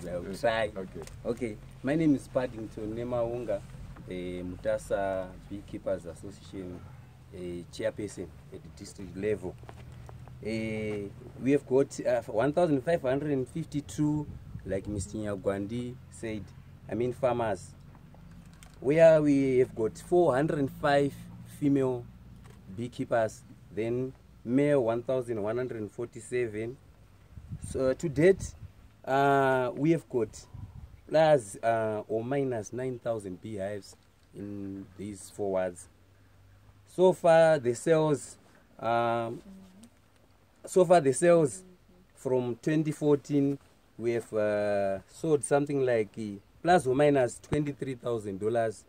I will try. Okay. My name is Paddington Nemaunga, the Mutasa Beekeepers Association chairperson at the district level. We have got 1,552, like Mr. Nyagwandi said, farmers, where we have got 405 female beekeepers, then male 1,147. So to date, we have got plus or minus 9,000 beehives in these 4 wards. So far the sales from 2014, we have sold something like plus or minus $23,000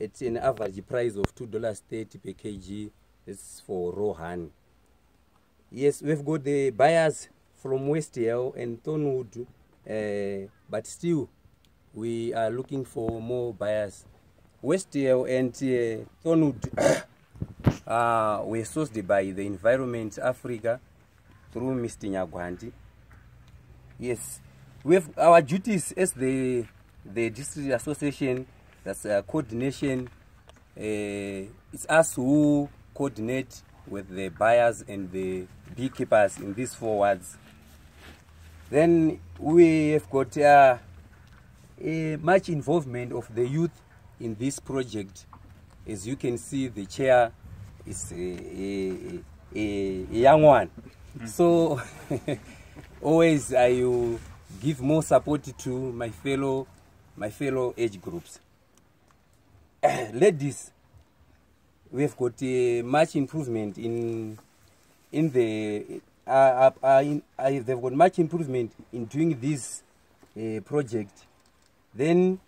at an average price of $2.30 per kg. It's for raw honey. Yes, we've got the buyers from West Hill and Thornwood, but still we are looking for more buyers. West Hill and Thornwood were sourced by the Environment Africa through Mr. Nyagwandi. Yes, we have our duties as the district association. That's coordination. It's us who coordinate with the buyers and the beekeepers in these 4 wards. Then we have got much involvement of the youth in this project. As you can see, the chair is a young one. So always I give more support to my fellow age groups. Ladies, we have got much improvement in the they've got much improvement in doing this project. Then